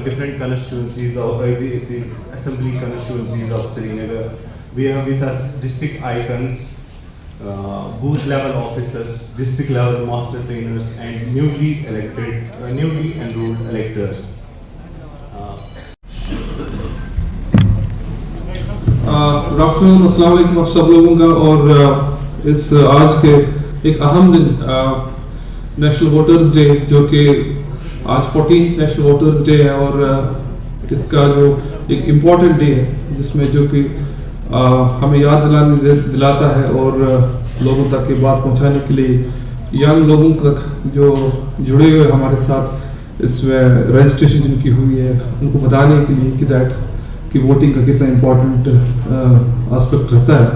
different constituencies of these assembly constituencies of Srinagar. We have with us district icons, booth level officers, district level master trainers, and newly enrolled electors. Good afternoon, अस्सलाम वालेकुम आप सब लोगों का। और इस आज के एक अहम दिन नेशनल वोटर्स डे, जो कि आज 14 नेशनल वोटर्स डे है, और इसका जो एक इम्पॉर्टेंट डे है जिसमें जो कि हमें याद दिलाता है और लोगों तक ये बात पहुंचाने के लिए यंग लोगों तक जो जुड़े हुए हमारे साथ इसमें रजिस्ट्रेशन जिनकी हुई है उनको बताने के लिए कि वोटिंग का कितना इम्पोर्टेंट एस्पेक्ट रहता है।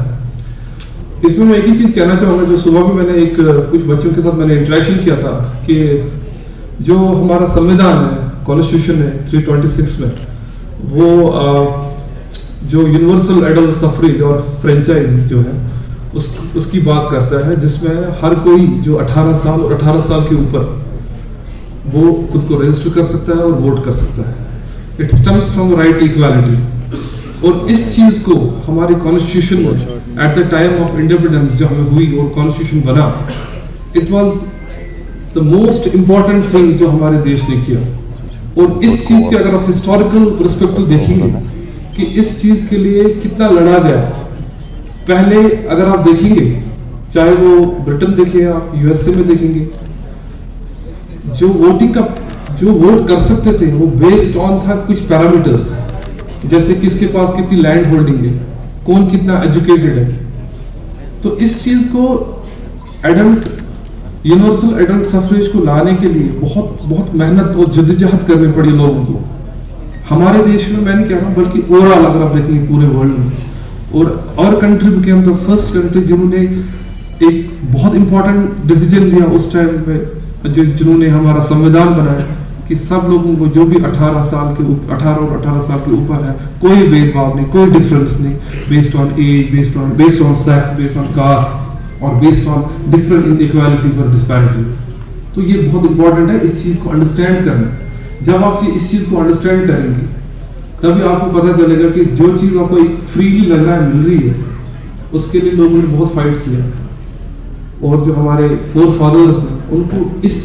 इसमें मैं एक ही चीज़ कहना चाहूँगा, जो सुबह भी मैंने कुछ बच्चों के साथ मैंने इंटरेक्शन किया था कि जो हमारा संविधान है, कॉन्स्टिट्यूशन है 326 में, वो जो यूनिवर्सल एडल्ट सफरेज और फ्रेंचाइज जो है उसकी बात करता है, जिसमें हर कोई जो 18 साल और 18 साल के ऊपर वो खुद को रजिस्टर कर सकता है और वोट कर सकता है। It stems from right equality. और इस चीज को हमारे कॉन्स्टिट्यूशन में at the time of independence जो हमें हुई और कॉन्स्टिट्यूशन बना, it was the most important thing जो हमारे देश ने किया। और इस चीज के अगर आप हिस्टोरिकल पर्सपेक्टिव देखेंगे कि इस चीज के लिए कितना लड़ा गया, पहले अगर आप देखेंगे, चाहे वो ब्रिटेन देखें, आप यूएसए में देखेंगे, जो वोटिंग का जो वोट कर सकते थे वो बेस्ड ऑन था कुछ पैरामीटर्स, जैसे किसके पास कितनी लैंड होल्डिंग है, कौन कितना एजुकेटेड है। तो इस चीज को यूनिवर्सल एडल्ट सफरेज को लाने के लिए बहुत मेहनत और जद्दोजहद करनी पड़ी लोगों को। हमारे देश में मैं नहीं कह रहा हूं, बल्कि ओवरऑल अगर आप देखेंगे पूरे वर्ल्ड में, और country became the first country जिन्होंने एक बहुत इंपॉर्टेंट डिसीजन लिया उस टाइम पे, जिन्होंने हमारा संविधान बनाया कि सब लोगों को जो भी 18 और 18 साल के ऊपर है, कोई भेदभाव नहीं, कोई डिफरेंस नहीं, based on age, based on sex, based on caste और बेस्ड ऑन डिफरेंट इनइक्वालिटीज और डिस्पैरिटीज। तो ये बहुत इंपॉर्टेंट है इस चीज को अंडरस्टैंड करना। जब आप इस चीज को अंडरस्टैंड करेंगे तभी आपको पता चलेगा कि जो चीज आपको फ्रीली लग रहा है, मिल रही है, उसके लिए लोगों ने बहुत फाइट किया। और जो हमारे फोर फादर्स हैं उनको इस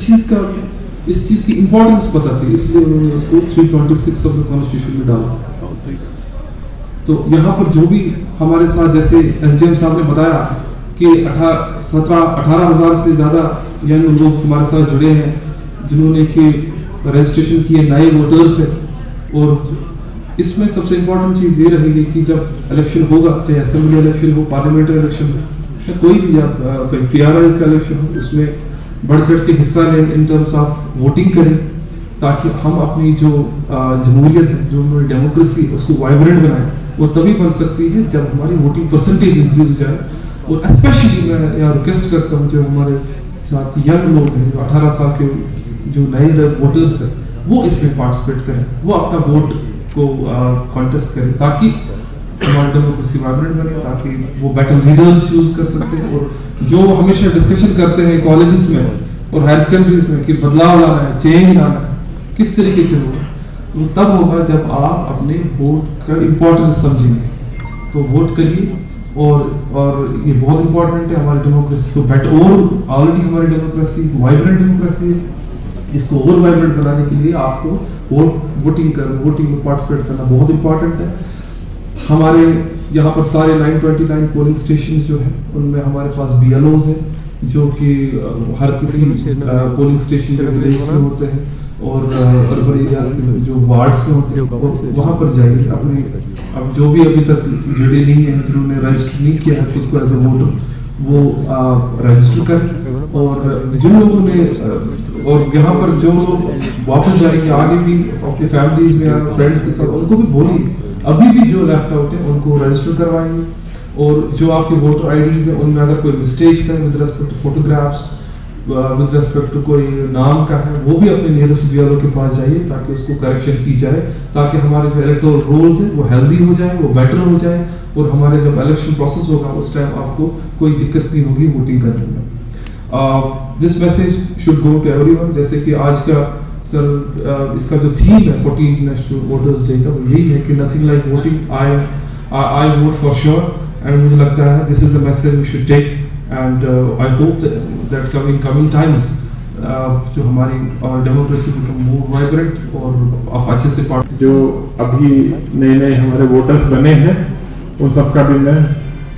चीज की इंपॉर्टेंस पता थी, इसलिए उन्होंने उसको 326 ऑफ द कॉन्स्टिट्यूशन में डाला। तो यहाँ पर जो भी हमारे साथ, जैसे एसडीएम साहब ने बताया कि 18,000 से ज्यादा यंग लोग हमारे साथ जुड़े हैं जिन्होंने कि रजिस्ट्रेशन किए, नए वोटर्स हैं। और इसमें सबसे इंपॉर्टेंट चीज ये रहेगी कि जब इलेक्शन होगा, चाहे असेंबली इलेक्शन हो, पार्लियामेंट्री इलेक्शन हो, कोई भी पीआरआई का इलेक्शन हो, उसमें बढ़ चढ़ के हिस्सा लें, इन टर्म्स ऑफ वोटिंग करें, ताकि हम अपनी जो जमहूरियत है, जो डेमोक्रेसी है, उसको वाइब्रेंट बनाएं। वो तभी बन सकती है जब हमारी वोटिंग परसेंटेज इंक्रीज हो जाए। और स्पेशली मैं यहाँ रिक्वेस्ट करता हूँ जो हमारे साथ यंग लोग हैं, जो 18 साल के जो नए वोटर्स हैं, वो इसमें पार्टिसिपेट करें, वो अपना वोट को कॉन्टेस्ट करें, ताकि हमारी डेमोक्रेसी वाइब्रेंट बने, ताकि वो बेटर लीडर्स चूज कर सकते हैं। और जो हमेशा डिस्कशन करते हैं कॉलेजेस में और हायर सेकेंडरीज में कि बदलाव लाना है, चेंज लाना है, किस तरीके से होगा, वो तब होगा जब आप अपने वोट का इम्पोर्टेंस समझेंगे। तो वोट करिए। और ये बहुत इंपॉर्टेंट है हमारी डेमोक्रेसी को ऑलरेडी हमारी डेमोक्रेसी वाइब्रेंट डेमोक्रेसी है, इसको और वाइब्रेंट बनाने के लिए आपको वोटिंग में पार्टिसिपेट करना बहुत इंपॉर्टेंट है। हमारे यहाँ पर सारे 929 पोलिंग स्टेशन जो है उनमें हमारे पास BLOs हैं, जो कि हर किसी पोलिंग स्टेशन के विलेज में होते हैं और अर्बन एरियाज में जो वार्ड्स में होते हैं, और वहाँ पर जाइए। अब जो भी अभी तक जुड़े नहीं है, जिन्होंने रजिस्टर नहीं किया है खुद को एज ए वोटर, वो रजिस्टर करें। और जिन लोगों ने और यहाँ पर जो लोग वापस जाएंगे आगे भी अपने फैमिलीज में, फ्रेंड्स के साथ, उनको भी बोलिए अभी भी जो लेफ्ट आउट है उनको रजिस्टर करवाएंगे। और जो आपके वोटर आईडीज है उनमें अगर कोई मिस्टेक्स है with respect to photographs, with respect to कोई नाम का है, वो भी अपने नियरेस्ट BLO के पास जाइए ताकि उसको करेक्शन की जाए, ताकि हमारे जो इलेक्टोरल रोल्स है वो हेल्दी हो जाए, वो बेटर हो जाए। और हमारे जब इलेक्शन प्रोसेस होगा उस टाइम आपको कोई दिक्कत नहीं होगी वोटिंग करने में। This message should go to everyone. जैसे कि आज का सर इसका जो थीम है 14 इंटरनेशनल वोटर्स डे का, वो यही है कि nothing like voting, I vote for sure. And मुझे लगता है this is the message we should take, and I hope that coming times जो हमारी डेमोक्रेसी बिकम मोर वाइब्रेंट और अच्छे से जो अभी नए नए हमारे वोटर्स बने हैं उन सबका भी मैं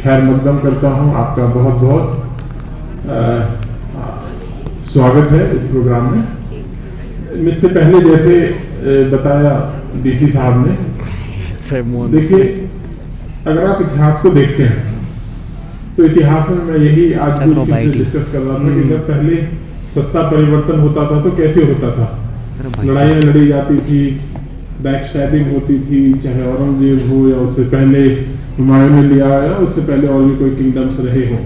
खैर मकदम करता हूं। आपका बहुत बहुत स्वागत है इस प्रोग्राम में। मुझसे पहले जैसे बताया डीसी साहब ने, देखिए अगर आप इतिहास को देखते हैं तो इतिहास में मैं यही आज भी डिस्कस कर रहा था कि जब पहले सत्ता परिवर्तन होता था तो कैसे होता था। लड़ाइयाँ लड़ी जाती थी, बैक स्टैबिंग होती थी, चाहे औरंगजेब हो या उससे पहले हुमायूं ने लिया या उससे पहले और भी कोई किंगडम्स रहे हो।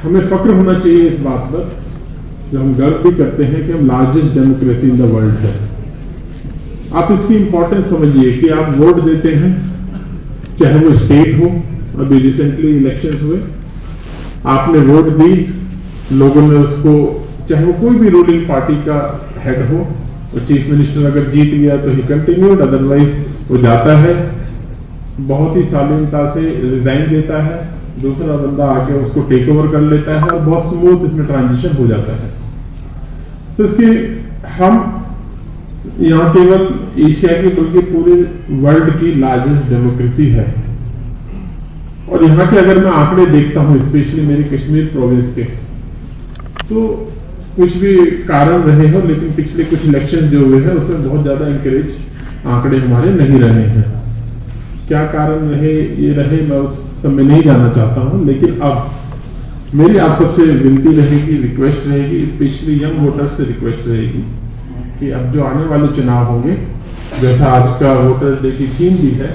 हमें फक्र होना चाहिए इस बात पर, जो हम गर्व भी करते हैं कि हम largest democracy in the world है। आप इसकी इंपॉर्टेंस समझिए कि आप वोट देते हैं, चाहे वो स्टेट हो, अभी रिसेंटली इलेक्शंस हुए, आपने वोट दी, लोगों ने उसको, चाहे वो कोई भी रूलिंग पार्टी का हेड हो, और चीफ मिनिस्टर अगर जीत गया तो ही कंटिन्यूड, अदरवाइज वो जाता है, बहुत ही शालीनता से रिजाइन देता है, दूसरा बंदा आके उसको टेक ओवर कर लेता है और बहुत स्मूथ इसमें ट्रांजिशन हो जाता है। तो इसके हम यहाँ केवल एशिया की बल्कि पूरे वर्ल्ड की लार्जेस्ट डेमोक्रेसी है। और यहाँ के अगर मैं आंकड़े देखता हूँ, स्पेशली मेरी कश्मीर प्रोविंस के, तो कुछ भी कारण रहे हो, लेकिन पिछले कुछ इलेक्शन जो हुए हैं उसमें बहुत ज्यादा इंकरेज आंकड़े हमारे नहीं रहे हैं। क्या कारण रहे ये रहे मैं उस सब में नहीं जाना चाहता हूं, लेकिन अब मेरी आप सबसे विनती रहेगी, रिक्वेस्ट रहेगी, स्पेशली यंग वोटर्स से रिक्वेस्ट रहेगी कि अब जो आने वाले चुनाव होंगे, जैसा आज का वोटर डे की थीम भी है,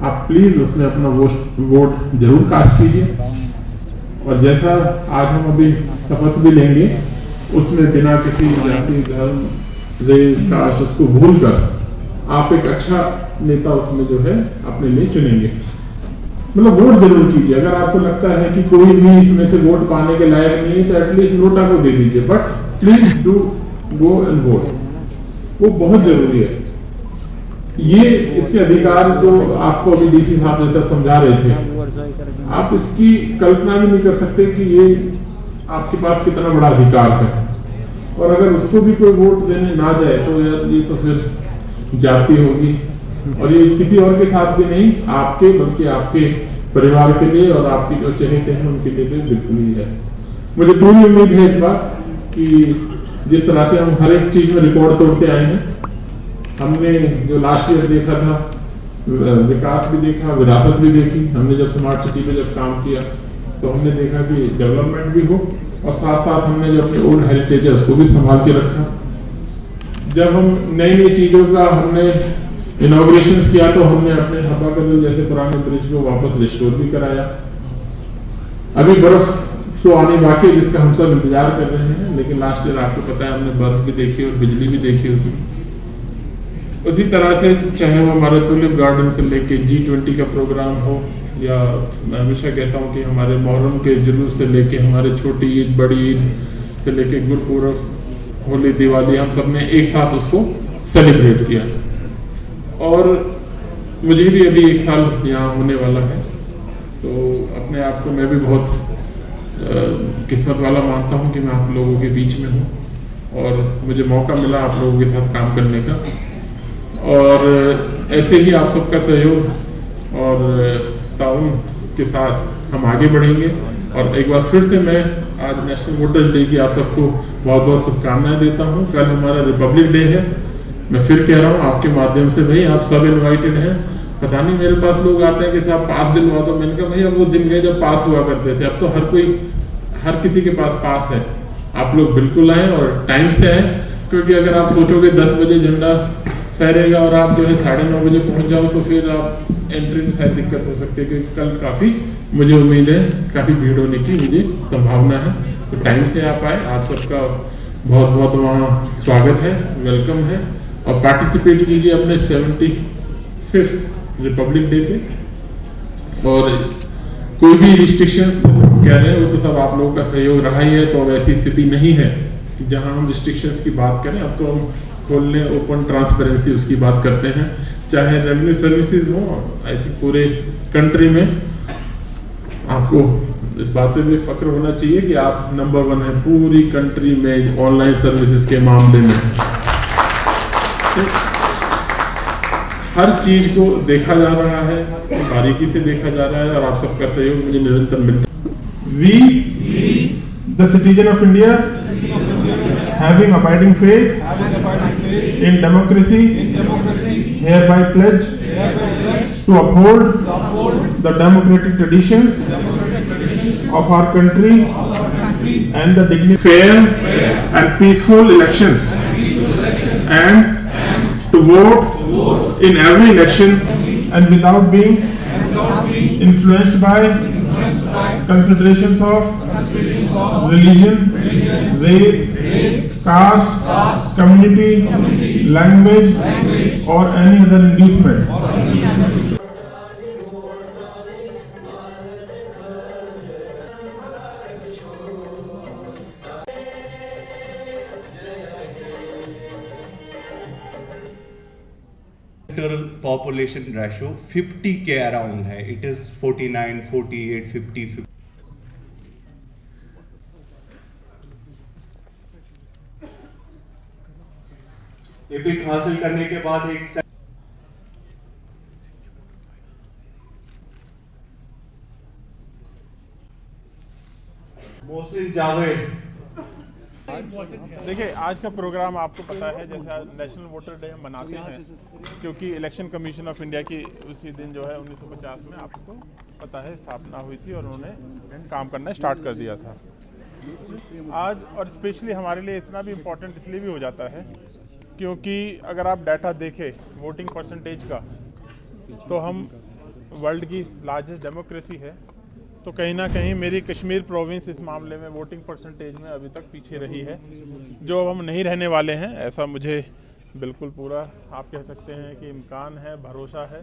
आप प्लीज उसमें अपना वोट जरूर कास्ट कीजिए। और जैसा आज हम अभी शपथ भी लेंगे, उसमें बिना किसी जाति, धर्म, रेस, कास्ट उसको भूलकर आप एक अच्छा नेता उसमें जो है अपने लिए चुनेंगे। मतलब वोट जरूर कीजिए। अगर आपको लगता है कि कोई भी इसमें से वोट पाने के लायक नहीं है तो एटलीस्ट नोटा को दे दीजिए, but please do go and vote, वो बहुत जरूरी है। ये इसके अधिकार जो आपको अभी डीसी साहब जैसा समझा रहे थे, आप इसकी कल्पना भी नहीं कर सकते कि ये आपके पास कितना बड़ा अधिकार है। और अगर उसको भी कोई वोट देने ना जाए तो यार ये तो फिर जाति होगी, और ये किसी और के साथ भी नहीं, आपके बल्कि आपके परिवार के लिए और आपके जो चहेते हैं उनके लिए भी बिल्कुल ही है। मुझे पूरी उम्मीद है इस बार कि जिस तरह से हम हर एक चीज में रिकॉर्ड तोड़ते आए हैं, हमने जो लास्ट ईयर देखा था, विकास भी देखा, विरासत भी देखी। हमने जब स्मार्ट सिटी में जब काम किया तो हमने देखा कि डेवलपमेंट भी हो और साथ साथ हमने जो अपनी ओल्ड हेरिटेज है उसको भी संभाल के रखा। जब हम नई नई चीजों का हमने इनॉग्रेशन किया तो हमने अपने हब्बा कदल जैसे पुराने ब्रिज को वापस रिस्टोर भी कराया। अभी बर्फ तो आने बाकी है जिसका हम सब इंतजार कर रहे हैं, लेकिन लास्ट ईयर आपको पता है हमने बर्फ भी देखी और बिजली भी देखी उसमें। उसी तरह से चाहे वो हमारे टुलिप गार्डन से लेके G20 का प्रोग्राम हो, या मैं हमेशा कहता हूँ कि हमारे मुहर्रम के जुलूस से लेके हमारे छोटी ईद, बड़ी ईद से लेके गुरपुरब, होली, दिवाली, हम सब ने एक साथ उसको सेलिब्रेट किया। और मुझे भी अभी 1 साल यहाँ होने वाला है, तो अपने आप को मैं भी बहुत किस्मत वाला मानता हूँ कि मैं आप लोगों के बीच में हूँ और मुझे मौका मिला आप लोगों के साथ काम करने का। और ऐसे ही आप सबका सहयोग और ताउन के साथ हम आगे बढ़ेंगे। और एक बार फिर से मैं आज नेशनल वोटर्स डे की आप सबको बहुत बहुत शुभकामनाएं देता हूँ। कल हमारा रिपब्लिक डे है। मैं फिर कह रहा हूँ आपके माध्यम से, भाई आप सब इनवाइटेड हैं। पता नहीं मेरे पास लोग आते हैं कि साहब पास दिलवा दो। मैंने कहा भाई अब वो दिन गए जब पास हुआ करते थे, अब तो हर किसी के पास पास है। आप लोग बिल्कुल आए और टाइम से आए, क्योंकि अगर आप सोचोगे 10 बजे झंडा फहरेगा और आप जो है 9:30 बजे पहुंच जाओ तो फिर आप एंट्री में शायद दिक्कत हो सकती है, क्योंकि कल काफी मुझे उम्मीद है काफी भीड़ होने की मुझे संभावना है। तो टाइम से आप आए, आप सबका बहुत बहुत वहाँ स्वागत है, वेलकम है। और पार्टिसिपेट कीजिए अपने 75th रिपब्लिक डे पे। और कोई भी रिस्ट्रिक्शन कह रहे हैं वो तो सब आप लोगों का सहयोग रहा ही है, तो अब ऐसी स्थिति नहीं है कि जहां हम रिस्ट्रिक्शंस की बात करें, अब तो हम खोलने, ओपन ट्रांसपेरेंसी उसकी बात करते हैं, चाहे रेवेन्यू सर्विसेज हो। आई थिंक पूरे कंट्री में आपको इस बात पे भी फक्र होना चाहिए कि आप नंबर 1 है पूरी कंट्री में ऑनलाइन सर्विसेज के मामले में। हर चीज को देखा जा रहा है, बारीकी से देखा जा रहा है और आप सबका सहयोग मुझे निरंतर मिलता है। We the citizen of India having abiding faith in democracy hereby pledge to uphold the democratic traditions of our country and the dignity fair and peaceful elections and to vote in every election and without being influenced by considerations of religion, race, caste, community, language or any other inducement. Population ratio 50 के around है. It is 49, 48, 50. Epic हासिल करने के बाद एक मोहसिन जावेद। देखिए, आज का प्रोग्राम आपको पता है, जैसे नेशनल वोटर डे हम मनाते हैं क्योंकि इलेक्शन कमीशन ऑफ इंडिया की उसी दिन जो है 1950 में आपको पता है स्थापना हुई थी और उन्होंने काम करना स्टार्ट कर दिया था। आज और स्पेशली हमारे लिए इतना भी इम्पोर्टेंट इसलिए भी हो जाता है क्योंकि अगर आप डाटा देखें वोटिंग परसेंटेज का, तो हम वर्ल्ड की लार्जेस्ट डेमोक्रेसी है, तो कहीं ना कहीं मेरी कश्मीर प्रोविंस इस मामले में वोटिंग परसेंटेज में अभी तक पीछे रही है, जो हम नहीं रहने वाले हैं ऐसा मुझे बिल्कुल पूरा आप कह सकते हैं कि इम्कान है, भरोसा है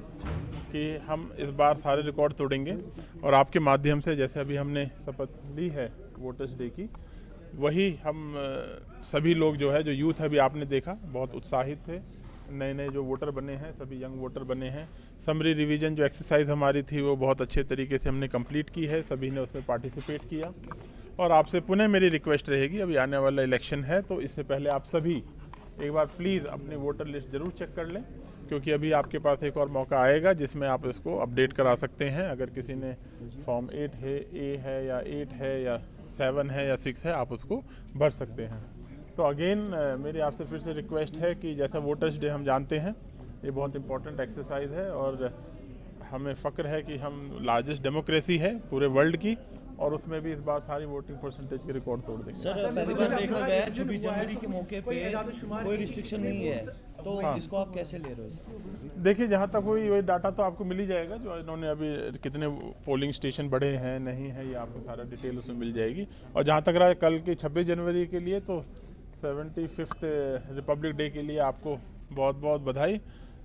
कि हम इस बार सारे रिकॉर्ड तोड़ेंगे और आपके माध्यम से जैसे अभी हमने शपथ ली है वोटर्स डे की, वही हम सभी लोग जो है, जो यूथ अभी आपने देखा बहुत उत्साहित थे, नए नए जो वोटर बने हैं सभी यंग वोटर बने हैं। समरी रिवीजन जो एक्सरसाइज हमारी थी वो बहुत अच्छे तरीके से हमने कंप्लीट की है, सभी ने उसमें पार्टिसिपेट किया और आपसे पुनः मेरी रिक्वेस्ट रहेगी, अभी आने वाला इलेक्शन है तो इससे पहले आप सभी एक बार प्लीज़ अपनी वोटर लिस्ट ज़रूर चेक कर लें, क्योंकि अभी आपके पास एक और मौका आएगा जिसमें आप इसको अपडेट करा सकते हैं। अगर किसी ने फॉर्म 8 है, ए है या 8 है या 7 है या 6 है, आप उसको भर सकते हैं। तो अगेन मेरी आपसे फिर से रिक्वेस्ट है कि जैसा वोटर्स डे हम जानते हैं ये बहुत इंपॉर्टेंट एक्सरसाइज है और हमें फ़ख्र है कि हम लार्जेस्ट डेमोक्रेसी है पूरे वर्ल्ड की और उसमें भी इस बार सारी वोटिंग परसेंटेज के रिकॉर्ड तोड़ देंगे। सर, पहली बार देखा गया 26 जनवरी के मौके पे कोई रिस्ट्रिक्शन नहीं है, तो हाँ। इसको आप कैसे ले रहे हो? देखिए, जहाँ तक हुई वही डाटा तो आपको मिल ही जाएगा, जो इन्होंने अभी कितने पोलिंग स्टेशन बढ़े हैं नहीं है, ये आपको सारा डिटेल उसमें मिल जाएगी। और जहाँ तक रहा कल की 26 जनवरी के लिए, तो 75th रिपब्लिक डे के लिए आपको बहुत बहुत बधाई,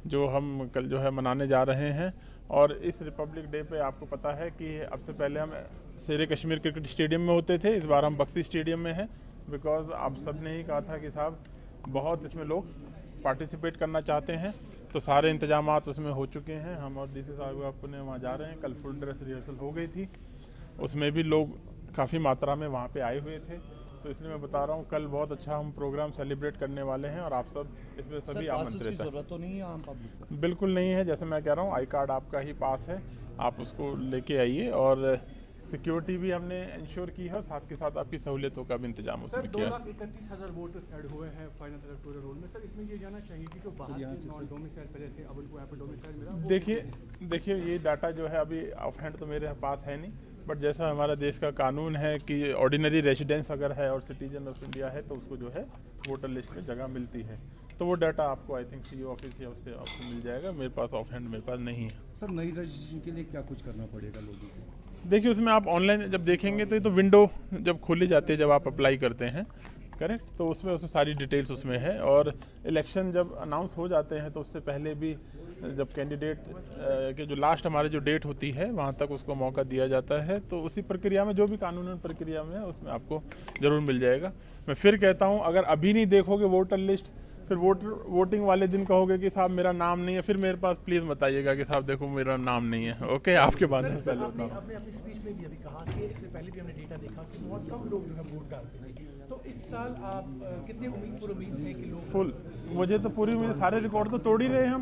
जो हम कल जो है मनाने जा रहे हैं। और इस रिपब्लिक डे पे आपको पता है कि अब से पहले हम शेर कश्मीर क्रिकेट स्टेडियम में होते थे, इस बार हम बक्सी स्टेडियम में हैं, बिकॉज आप सब ने ही कहा था कि साहब बहुत इसमें लोग पार्टिसिपेट करना चाहते हैं, तो सारे इंतजामात उसमें हो चुके हैं। हम और डीसी साहब अपने वहाँ जा रहे हैं, कल फुल ड्रेस रिहर्सल हो गई थी, उसमें भी लोग काफ़ी मात्रा में वहाँ पे आए हुए थे, तो इसलिए मैं बता रहा हूँ कल बहुत अच्छा हम प्रोग्राम सेलिब्रेट करने वाले हैं और आप सब इसमें सभी आमंत्रित हैं। तो नहीं है आम पब्लिक? बिल्कुल नहीं है, जैसे मैं कह रहा हूँ आई कार्ड आपका ही पास है, आप उसको लेके आइए और सिक्योरिटी भी हमने इंश्योर की है और साथ के साथ आपकी सहूलियतों का भी इंतजाम उसमें किया। 2,31,000 वोटर्स ऐड हुए हैं फाइनल इलेक्टोरल रोल में। सर, इसमें ये जाना चाहिए कि जो बाहर के नॉन डोमिसाइल पहले थे अब उनको एप्पल डोमिसाइल मिला। देखिए ये डाटा जो है अभी ऑफ हैंड तो मेरे पास है नहीं, बट जैसा हमारा देश का कानून है कि ऑर्डिनरी रेजिडेंस अगर है और सिटीजन ऑफ इंडिया है तो उसको जो है वोटर लिस्ट में जगह मिलती है, तो वो डाटा आपको आई थिंक सीईओ ऑफिस या उससे आपको मिल जाएगा, मेरे पास ऑफ हैंड मेरे पास नहीं है। सर, नई रजिस्ट्रेशन के लिए क्या कुछ करना पड़ेगा लोगों को? देखिए उसमें आप ऑनलाइन जब देखेंगे तो ये तो विंडो जब खोली जाती है जब आप अप्लाई करते हैं, करेक्ट, तो उसमें सारी डिटेल्स उसमें है और इलेक्शन जब अनाउंस हो जाते हैं तो उससे पहले भी जब कैंडिडेट के जो लास्ट हमारी जो डेट होती है वहाँ तक उसको मौका दिया जाता है, तो उसी प्रक्रिया में जो भी कानूनी प्रक्रिया में है उसमें आपको ज़रूर मिल जाएगा। मैं फिर कहता हूँ, अगर अभी नहीं देखोगे वोटर लिस्ट, फिर वोटिंग वाले दिन कहोगे कि साहब मेरा नाम नहीं है, फिर मेरे पास प्लीज़ बताइएगा कि साहब देखो मेरा नाम नहीं है। ओके, आपके बाद में पहले आपने अपनी स्पीच में भी अभी कहा कि इससे पहले भी हमने डेटा देखा कि बहुत कम लोग जो है वोट डालते थे, तो इस साल आप कितने उम्मीद थे कि लोग फुल, मुझे तो पूरी उम्मीद, सारे रिकॉर्ड तो तोड़ ही रहे हैं हम।